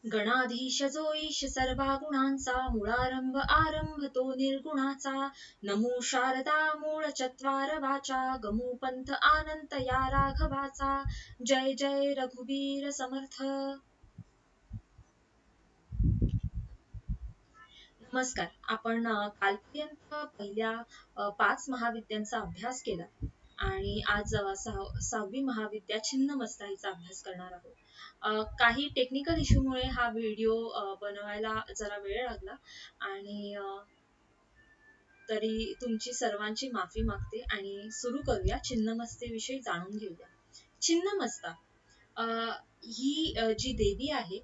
गणाधीश जो ईश सर्वा गुणांचा मूळारंभ आरंभ तो निर्गुणाचा नमो शारदा मूळ चत्वार वाचा गमू पंथ आनंत या राघवाचा जय जय रघुवीर समर्थ. नमस्कार. आपण कालपर्यंत पहिल्या 5 महाविद्यांचा अभ्यास केला आणि आज 6वी महाविद्या छिन्नमस्ता हिचा अभ्यास करणार आहोत. काही टेक्निकल इश्यूमुळे हा व्हिडिओ बनवायला जरा वेळ लागला आणि तरी तुमची सर्वांची माफी मागते आणि सुरू करूया छिन्नमस्तेविषयी जाणून घेऊया. छिन्नमस्ता ही जी देवी आहे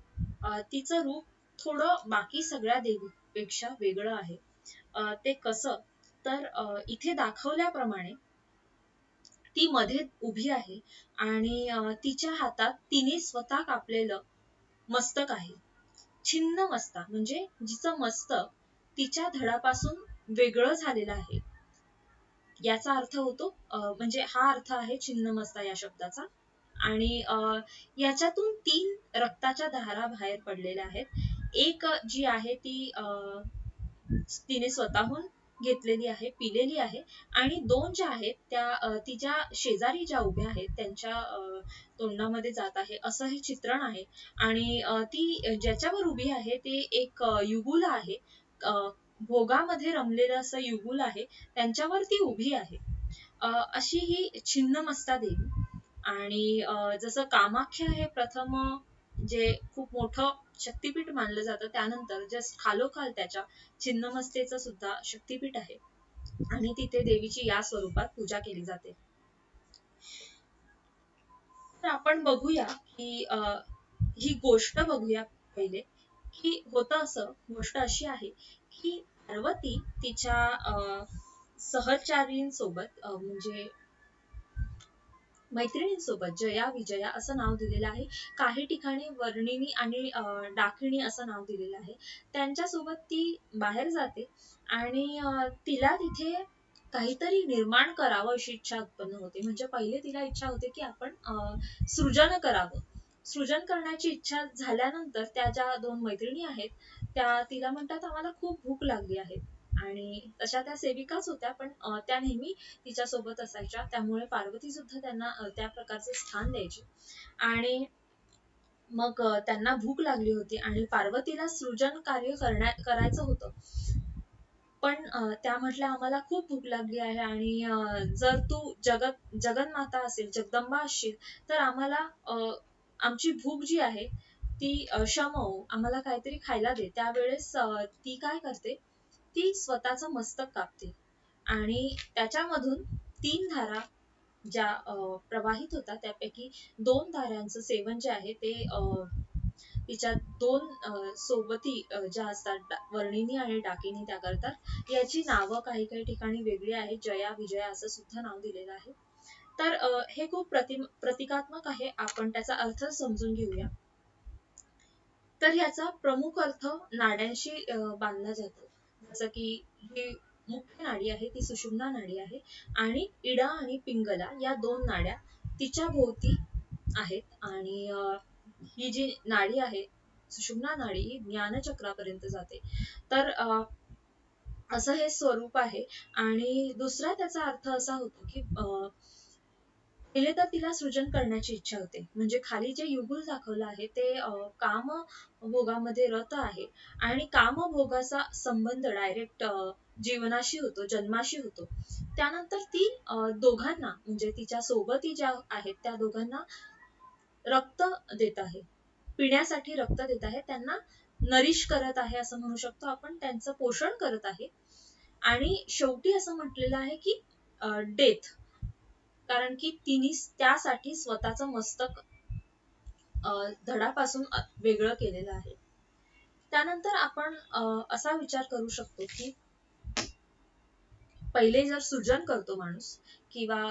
तिचं रूप थोडं बाकी सगळ्या देवीपेक्षा वेगळं आहे. ते कसं तर इथे दाखवल्याप्रमाणे ती मध्ये उभी आहे आणि तिच्या हातात तिने स्वतः कापलेलं मस्तक आहे. छिन्नमस्ता म्हणजे जिचं मस्तक तिच्या धडापासून वेगळं झालेलं आहे याचा अर्थ होतो म्हणजे हा अर्थ आहे छिन्नमस्ता या शब्दाचा. आणि याच्यातून 3 रक्ताच्या धारा बाहेर पडलेल्या आहेत. एक जी आहे ती तिने स्वतःहून घेतलेली आहे, पिलेली आहे आणि 2 ज्या आहेत त्या तिच्या शेजारी ज्या उभ्या आहेत त्यांच्या तोंडामध्ये जात आहे असं हे चित्रण आहे. आणि ती ज्याच्यावर उभी आहे ते एक युगुल आहे. भोगामध्ये रमलेलं असं युगुल आहे त्यांच्यावर ती उभी आहे. अशी ही छिन्नमस्ता देवी. आणि जसं कामाख्या हे प्रथम जे खूप मोठं शक्तिपीठ मानलं जातं त्यानंतर जस्ट खालोखाल त्याच्या छिन्नमस्तेचं सुद्धा शक्तिपीठ आहे आणि तिथे देवीची या स्वरूपात पूजा केली जाते. तर आपण बघूया की ही गोष्ट बघूया पहिले की होतं असं. गोष्ट अशी आहे की पार्वती तिच्या सहचारींसोबत म्हणजे मैत्रिणींसोबत जया विजया असं नाव दिलेलं आहे. काही ठिकाणी वर्णिनी आणि डाकिणी असं नाव दिलेलं आहे. त्यांच्यासोबत ती बाहेर जाते आणि तिला तिथे काहीतरी निर्माण करावं अशी इच्छा उत्पन्न होते. म्हणजे पहिले तिला इच्छा होते की आपण सृजन करावं. सृजन करण्याची इच्छा झाल्यानंतर त्या ज्या 2 मैत्रिणी आहेत त्या तिला म्हणतात आम्हाला खूप भूक लागली आहे. आणि तशा त्या सेविकाच होत्या पण त्या नेहमी तिच्या सोबत असायच्या त्यामुळे पार्वती सुद्धा त्यांना त्या प्रकारचे स्थान द्यायची. आणि मग त्यांना भूक लागली होती आणि पार्वतीला सृजन कार्य करायचं होतं. पण त्या म्हटल्या आम्हाला खूप भूक लागली आहे आणि जर तू जगन्माता असेल जगदंबा असशील तर आम्हाला आमची भूक जी आहे ती शमव, आम्हाला काहीतरी खायला दे. त्यावेळेस ती काय करते ती स्वतःचं मस्तक कापते आणि त्याच्यामधून 3 धारा ज्या प्रवाहित होतात त्यापैकी 2 धारांचं सेवन जे आहे ते तिच्या 2 सोबती ज्या असतात वर्णिनी आणि डाकिनी त्या करतात. याची नावं काही काही ठिकाणी वेगळी आहेत. जया विजया असं सुद्धा नाव दिलेलं आहे. तर हे खूप प्रतिकात्मक आहे. आपण त्याचा अर्थ समजून घेऊया. तर ह्याचा प्रमुख अर्थ नाड्यांशी बांधला जातो. जसं की ही मुख्य नाडी आहे ती सुषुम्ना नाडी आहे आणि इडा आणि पिंगला या 2 नाड्या तिच्या भोवती आहेत. आणि ही जी नाडी आहे सुषुम्ना नाडी ही ज्ञानचक्रापर्यंत जाते. तर असं हे स्वरूप आहे. आणि दुसरा त्याचा अर्थ असा होतो की पहिले तर तिला सृजन करण्याची इच्छा होते. म्हणजे खाली जे युगुल दाखवलं आहे ते काम भोगामध्ये रत आहे आणि कामभोगाचा संबंध डायरेक्ट जीवनाशी होतो, जन्माशी होतो. त्यानंतर ती दोघांना म्हणजे तिच्या सोबती ज्या आहेत त्या दोघांना रक्त देत आहे, पिण्यासाठी रक्त देत आहे, त्यांना नरिश करत आहे असं म्हणू शकतो आपण, त्यांचं पोषण करत आहे. आणि शेवटी असं म्हटलेलं आहे की डेथ, कारण की तिने त्यासाठी स्वतःचं मस्तक धडापासून वेगळं केलेलं आहे. त्यानंतर आपण असा विचार करू शकतो की पहिले जर सृजन करतो माणूस किंवा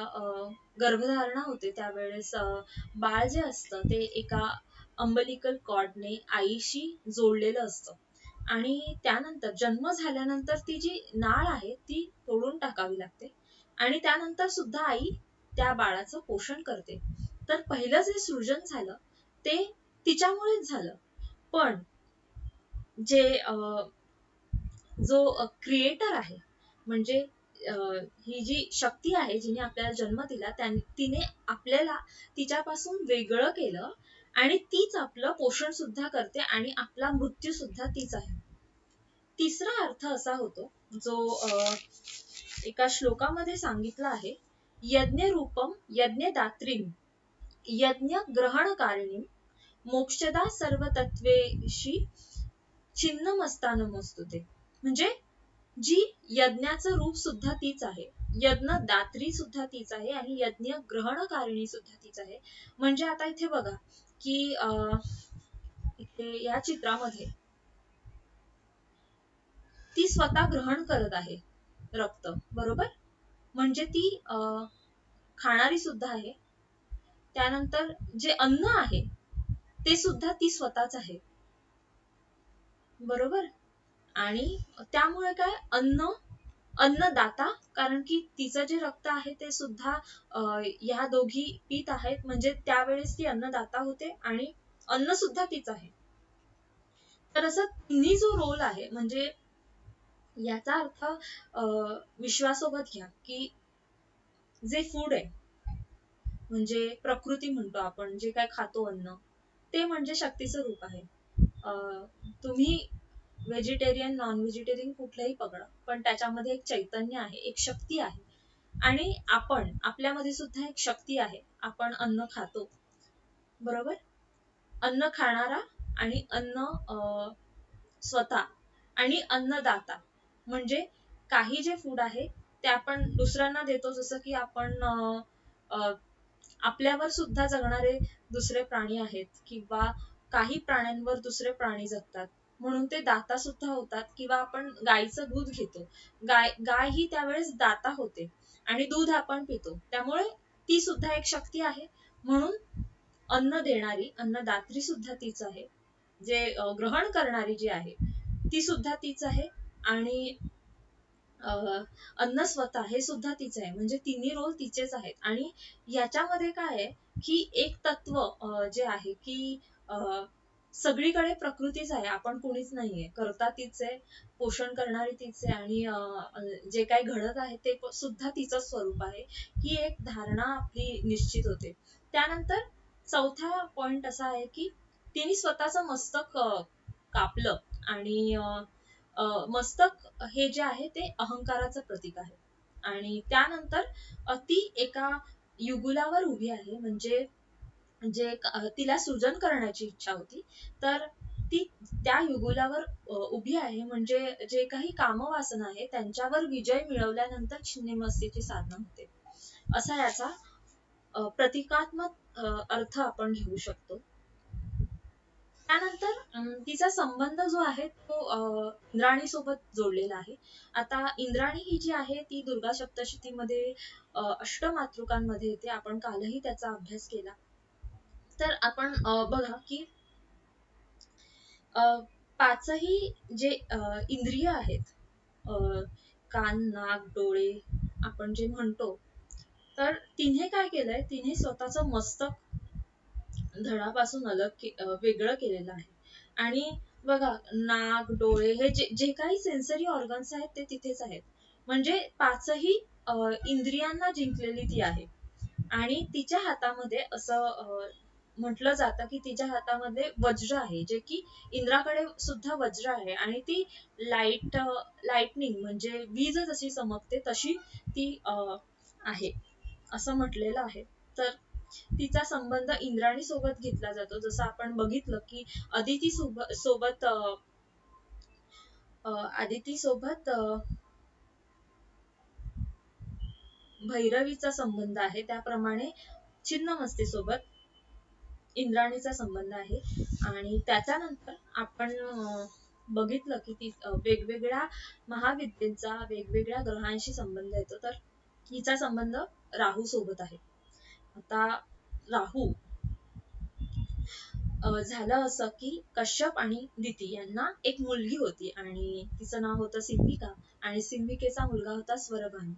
गर्भधारणा होते त्यावेळेस बाळ जे असतं ते एका अंबलिकल कॉर्डने आईशी जोडलेलं असतं आणि त्यानंतर जन्म झाल्यानंतर ती जी नाळ आहे ती तोडून टाकावी लागते आणि त्यानंतर सुद्धा आई त्या बाळाचं पोषण करते. तर पहिलं जे सृजन झालं ते तिच्यामुळेच झालं. पण जे जो क्रिएटर आहे, म्हणजे ही जी शक्ती आहे जिने आपल्याला जन्म दिला, तिने आपल्याला तिच्यापासून वेगळं केलं आणि तीच आपलं पोषण सुद्धा करते आणि आपला मृत्यू सुद्धा तीच आहे. तिसरा अर्थ असा होतो जो एका श्लोकामध्ये सांगितला आहे, यज्ञ रूपम यज्ञदात्रीम यज्ञ ग्रहणकारिणी मोक्षदा सर्व तत्वेशी छिन्नमस्ता नमोस्तुते. म्हणजे जी यज्ञाचं रूप सुद्धा तीच आहे, यज्ञ दात्री सुद्धा तीच आहे आणि यज्ञ ग्रहणकारिणी सुद्धा तीच आहे. म्हणजे आता इथे बघा की इथे या चित्रामध्ये ती स्वतः ग्रहण करत आहे रक्त, बरोबर? म्हणजे ती खाणारी सुद्धा आहे. त्यानंतर जे अन्न आहे ते सुद्धा ती स्वतःच आहे, बरोबर? आणि त्यामुळे काय, अन्नदाता, कारण की तिचं जे रक्त आहे ते सुद्धा ह्या दोघी पीत आहेत, म्हणजे त्यावेळेस ती अन्नदाता होते आणि अन्न सुद्धा तीच आहे. तर असं तिन्ही जो रोल आहे, म्हणजे याचा अर्थ विश्वासोबत घ्या की जे फूड आहे, म्हणजे प्रकृती म्हणतो आपण, जे काय खातो अन्न, ते म्हणजे शक्तीचं रूप आहे. तुम्ही व्हेजिटेरियन नॉन व्हेजिटेरियन कुठलंही पकडा, पण त्याच्यामध्ये एक चैतन्य आहे, एक शक्ती आहे. आणि आपल्यामध्ये सुद्धा एक शक्ती आहे. आपण अन्न खातो, बरोबर? अन्न खाणारा आणि अन्न स्वतः आणि अन्नदाता, म्हणजे काही जे फूड आहे ते आपण दुसऱ्यांना देतो, जसं की आपण आपल्यावर सुद्धा जगणारे दुसरे प्राणी आहेत, किंवा काही प्राण्यांवर दुसरे प्राणी जगतात म्हणून ते दाता सुद्धा होतात. किंवा आपण गाईचं दूध घेतो, गाय ही त्यावेळेस दाता होते आणि दूध आपण पितो, त्यामुळे ती सुद्धा एक शक्ती आहे. म्हणून अन्न देणारी, अन्नदात्री सुद्धा तीच आहे. जे ग्रहण करणारी जी आहे ती सुद्धा तीच आहे. आणि अन्न स्वतः हे सुद्धा तीच आहे. म्हणजे तिन्ही रोल तिचेच आहेत. आणि याच्यामध्ये काय आहे की एक तत्व जे आहे की सगळीकडे प्रकृतीच आहे, आपण कोणीच नाहीये, करता तीच आहे, पोषण करणारी तीच आहे, आणि जे काही घडत आहे ते सुद्धा तिचं स्वरूप आहे. ही एक धारणा आपली निश्चित होते. त्यानंतर चौथा पॉइंट असा आहे की तिने स्वतःचं मस्तक कापलं, आणि मस्तक हे जे आहे ते अहंकाराचं प्रतीक आहे. आणि त्यानंतर ती एका युगुलावर उभी आहे, म्हणजे जे तिला सृजन करण्याची इच्छा होती, तर ती त्या युगुलावर उभी आहे. म्हणजे जे काही कामवासना आहे त्यांच्यावर विजय मिळवल्यानंतर छिन्नमस्तीची साधना होते, असा याचा प्रतिकात्मक अर्थ आपण घेऊ शकतो. त्यानंतर तिचा संबंध जो आहे तो इंद्राणी सोबत जोडलेला आहे. आता इंद्राणी ही जी आहे ती दुर्गा सप्तशतीमध्ये अष्टमातृकांमध्ये येते, आपण कालही त्याचा अभ्यास केला. तर आपण बघा की पाचही जे इंद्रिय आहेत, कान, नाक, डोळे आपण जे म्हणतो, तर तिने काय केलंय, तिने स्वतःचं मस्तक धडापासून वेगळं केलेलं आहे. आणि बघा, नाक, डोळे हे जे काही सेन्सरी ऑर्गन्स आहेत ते तिथेच आहेत. म्हणजे पाचही इंद्रियांना जिंकलेली ती आहे. आणि तिच्या हातामध्ये असं म्हटलं जातं की तिच्या हातामध्ये वज्र आहे, जे की इंद्राकडे सुद्धा वज्र आहे, आणि ती लाइटनिंग म्हणजे वीज जशी चमकते तशी ती आहे, असं म्हटलेलं आहे. तर तिचा संबंध इंद्राणी सोबत घेतला जातो. जसं आपण बघितलं की आदिती सोबत भैरवीचा संबंध आहे, त्याप्रमाणे छिन्नमस्ती सोबत इंद्राणीचा संबंध आहे. आणि त्याच्यानंतर आपण बघितलं की ती वेगवेगळ्या महाविद्येचा वेगवेगळ्या ग्रहांशी संबंध येतो. तर हिचा संबंध राहू सोबत आहे. आता राहू झालं असं की कश्यप आणि दिती यांना एक मुलगी होती, आणि तिचं नाव होतं सिंहिका, आणि सिंहिकेचा मुलगा होता स्वरभानु.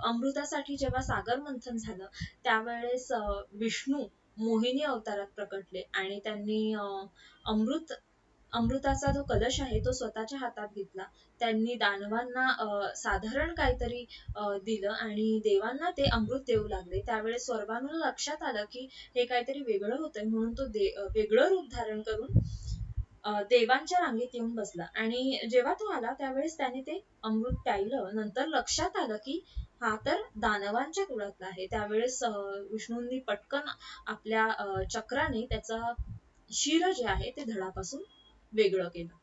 अमृतासाठी जेव्हा सागर मंथन झालं त्यावेळेस विष्णू मोहिनी अवतारात प्रकटले आणि त्यांनी अमृताचा जो कलश आहे तो स्वतःच्या हातात घेतला. त्यांनी दानवांना साधारण काहीतरी दिलं आणि देवांना ते अमृत देऊ लागले. त्यावेळेस स्वर्गानुला लक्षात आलं की हे काहीतरी वेगळं होतंय, म्हणून तो वेगळं रूप धारण करून देवांच्या रांगेत येऊन बसला. आणि जेव्हा तो आला त्यावेळेस त्याने ते अमृत प्यायलं. नंतर लक्षात आलं की हा तर दानवांच्या कुळातला आहे. त्यावेळेस विष्णूंनी पटकन आपल्या चक्राने त्याचा शिर जे आहे ते धडापासून वेगळं केलं.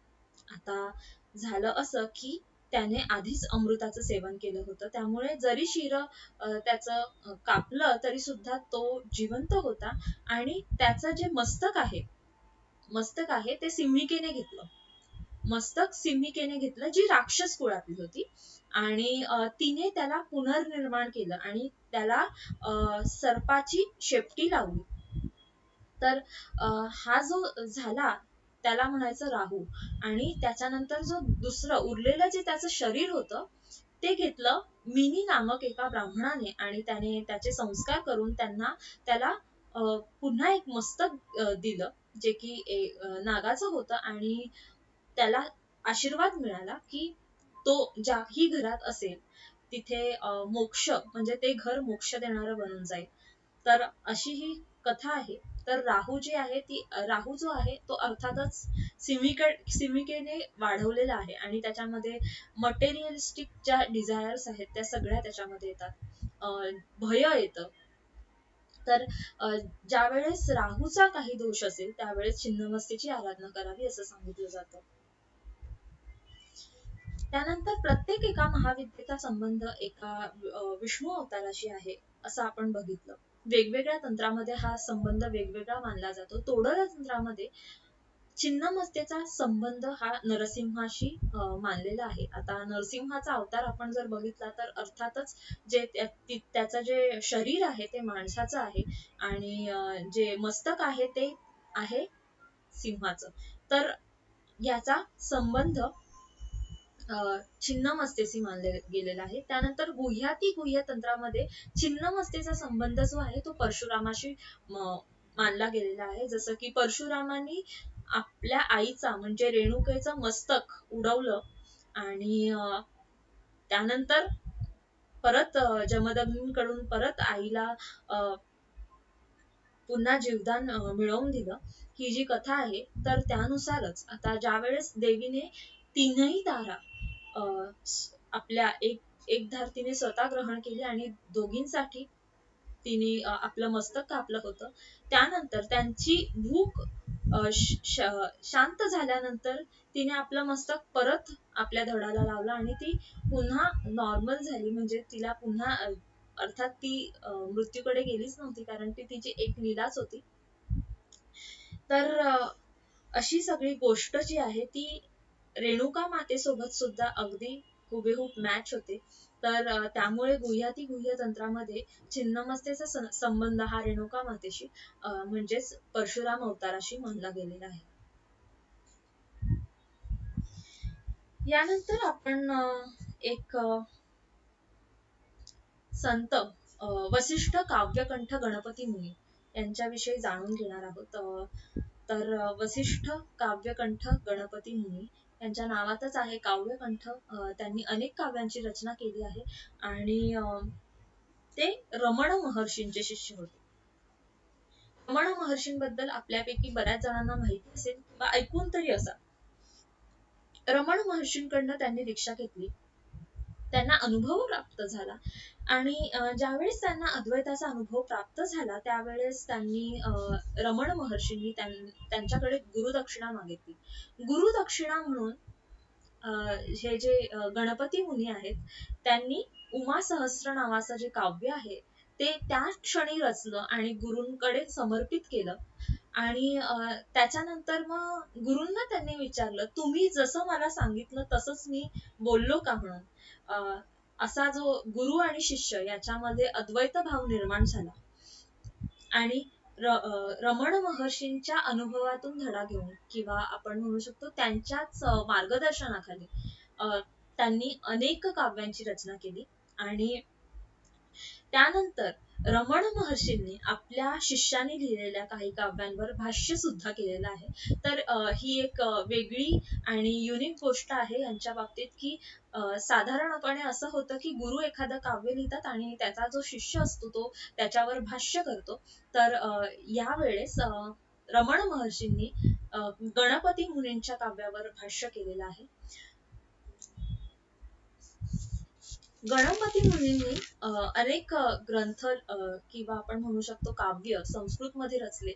आता झालं असं की त्याने आधीच अमृताचं सेवन केलं होतं, त्यामुळे जरी शिर त्याचं कापलं तरी सुद्धा तो जिवंत होता. आणि त्याचं जे मस्तक आहे ते सिंहिकेने घेतलं. मस्तक सिंहिकेने घेतलं, जी राक्षस कुळातली होती. आणि तिने त्याला पुनर्निर्माण केलं आणि त्याला सर्पाची शेपटी लावली. तर हा जो झाला त्याला म्हणायचं राहू. आणि त्याच्यानंतर जो दुसरं उरलेलं जे त्याचं शरीर होतं ते घेतलं मिनी नामक एका ब्राह्मणाने आणि त्याने त्याचे संस्कार करून त्याला पुन्हा एक मस्तक दिलं, जे की नागाचं होतं. आणि त्याला आशीर्वाद मिळाला की तो ज्याही घरात असेल तिथे मोक्ष म्हणजे ते घर मोक्ष देणारं बनून जाईल. तर अशी ही कथा आहे. तर राहू जो आहे तो अर्थातच सिमिकेने वाढवलेला आहे आणि त्याच्यामध्ये मटेरियलिस्टिक ज्या डिझायर्स आहेत त्या सगळ्या त्याच्यामध्ये येतात. भय येतं. तर ज्या वेळेस राहूचा काही दोष असेल त्यावेळेस छिन्नमस्तीची आराधना करावी असं सांगितलं जातं. त्यानंतर प्रत्येक एका महाविद्येचा संबंध एका विष्णू अवताराशी आहे असं आपण बघितलं. वेगवेगळ्या तंत्रामध्ये हा संबंध वेगवेगळा मानला जातो. तोडर तंत्रामध्ये छिन्नमस्तेचा संबंध हा नरसिंहाशी मानलेला आहे. आता नरसिंहाचा अवतार आपण जर बघितला तर अर्थातच जे त्याचं जे शरीर आहे ते माणसाचं आहे आणि जे मस्तक आहे ते आहे सिंहाचं. तर याचा संबंध छिन्नमस्तेशी मानले गेलेला आहे. त्यानंतर गुह्य तंत्रामध्ये छिन्नमस्तेचा संबंध जो आहे तो परशुरामाशी मानला गेलेला आहे. जसं की परशुरामांनी आपल्या आईचा म्हणजे रेणुकेचं मस्तक उडवलं आणि त्यानंतर परत जमदग्नीकडून परत आईला पुन्हा जीवदान मिळवून दिलं. ही जी कथा आहे तर त्यानुसारच आता ज्या वेळेस देवीने तीनही तारा आपल्या एक धार तिने स्वतः ग्रहण केली आणि दोघींसाठी तिने आपलं मस्तक कापलं होतं. त्यानंतर त्यांची भूक शांत झाल्यानंतर तिने आपलं मस्तक परत आपल्या धडाला लावलं आणि ती पुन्हा नॉर्मल झाली. म्हणजे तिला पुन्हा अर्थात ती मृत्यूकडे गेलीच नव्हती, कारण ती तिची एक लीलाच होती. तर अशी सगळी गोष्ट जी आहे ती रेणुका मातेसोबत सुद्धा अगदी हुबेहूब मॅच होते. तर त्यामुळे गुह्य तंत्रामध्ये छिन्नमस्तेचा संबंध हा रेणुका मातेशी म्हणजेच परशुराम अवताराशी मानला गेलेला आहे. यानंतर आपण एक संत वसिष्ठ काव्यकंठ गणपती मुनी यांच्याविषयी जाणून घेणार आहोत. तर वसिष्ठ काव्यकंठ गणपती मुनी यांच्या नावातच आहे काव्यकंठ. त्यांनी अनेक काव्यांची रचना केली आहे आणि ते रमण महर्षींचे शिष्य होते. रमण महर्षींबद्दल आपल्यापैकी बऱ्याच जणांना माहिती असेल किंवा ऐकून तरी असा. रमण महर्षींकडनं त्यांनी दीक्षा घेतली, त्यांना अनुभव प्राप्त झाला आणि ज्यावेळेस त्यांना अद्वैताचा अनुभव प्राप्त झाला त्यावेळेस त्यांनी रमण महर्षींनी त्यांच्याकडे गुरुदक्षिणा मागितली. गुरुदक्षिणा म्हणून हे जे गणपती मुनी आहेत त्यांनी उमा सहस्र नावाचं जे काव्य आहे ते त्या क्षणी रचलं आणि गुरूंकडे समर्पित केलं. आणि त्याच्यानंतर मग गुरूंना त्यांनी विचारलं, तुम्ही जसं मला सांगितलं तसंच मी बोललो का म्हणून. असा जो गुरु आणि शिष्य याच्यामध्ये अद्वैत भाव निर्माण झाला आणि रमण महर्षींच्या अनुभवातून धडा घेऊन किंवा आपण म्हणू शकतो त्यांच्याच मार्गदर्शनाखाली त्यांनी अनेक काव्यांची रचना केली आणि त्यानंतर रमण महर्षींनी आपल्या शिष्याने लिहिलेल्या काही काव्यांवर भाष्य सुद्धा केलेलं आहे. तर ही एक वेगळी आणि युनिक गोष्ट आहे यांच्या बाबतीत की साधारणपणे असं होतं की गुरु एखादं काव्य लिहितात आणि त्याचा जो शिष्य असतो तो त्याच्यावर भाष्य करतो. तर यावेळेस रमण महर्षींनी गणपती मुनींच्या काव्यावर भाष्य केलेलं आहे. गणपती मुनींनी अनेक ग्रंथ किंवा आपण म्हणू शकतो काव्य संस्कृत मध्ये रचले.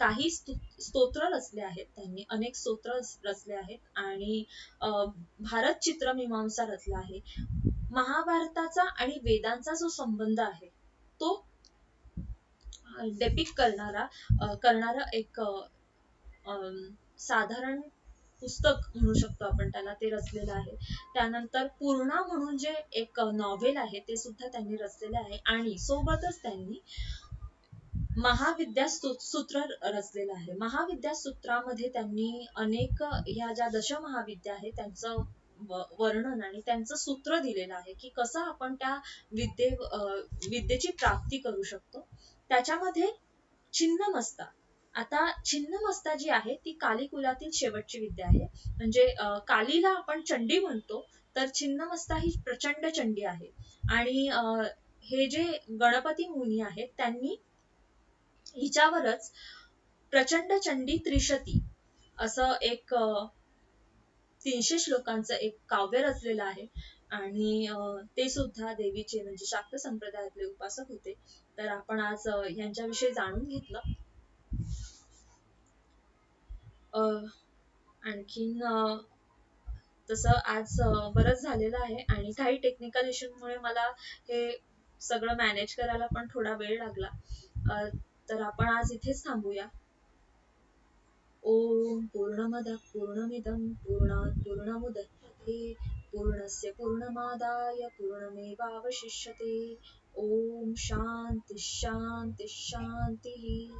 काही स्तोत्र रचले आहेत त्यांनी, अनेक स्तोत्र रचले आहेत आणि भारत चित्रमीमांसा रचला आहे. महाभारताचा आणि वेदांचा जो संबंध आहे तो डेपिक करणारा एक साधारण पुस्तक म्हणू शकतो आपण त्याला, ते रचलेलं आहे. त्यानंतर पूर्णा म्हणून जे एक नॉव्हेल आहे ते सुद्धा त्यांनी रचलेले आहे आणि सोबतच त्यांनी महाविद्या सूत्र रचलेलं आहे. महाविद्या सूत्रामध्ये त्यांनी अनेक ह्या ज्या दशमहाविद्या आहेत त्यांचं वर्णन आणि त्यांचं सूत्र दिलेलं आहे की कसं आपण त्या विद्येची प्राप्ती करू शकतो. त्याच्यामध्ये छिन्नमस्ता, आता छिन्नमस्ता जी आहे ती काली कुलातील शेवटची विद्या आहे. म्हणजे कालीला आपण चंडी म्हणतो तर छिन्नमस्ता ही प्रचंड चंडी आहे. आणि हे जे गणपती मुनी आहेत त्यांनी हिच्यावरच प्रचंड चंडी त्रिशती असं एक 300 श्लोकांचं एक काव्य रचलेलं आहे. आणि ते सुद्धा देवीचे म्हणजे शाक्त संप्रदायातले उपासक होते. तर आपण आज यांच्याविषयी जाणून घेतलं. आणखीन तसं आज बरंच झालेलं आहे आणि काही टेक्निकल इश्यूमुळे मला हे सगळं मॅनेज करायला पण थोडा वेळ लागला. तर आपण आज इथेच थांबूया. ओम पूर्णमदः पूर्णमिदं पूर्णात् पूर्णमुदच्यते पूर्णस्य पूर्णमादाय पूर्णमेवावशिष्यते. ओम शांती शांती शांती.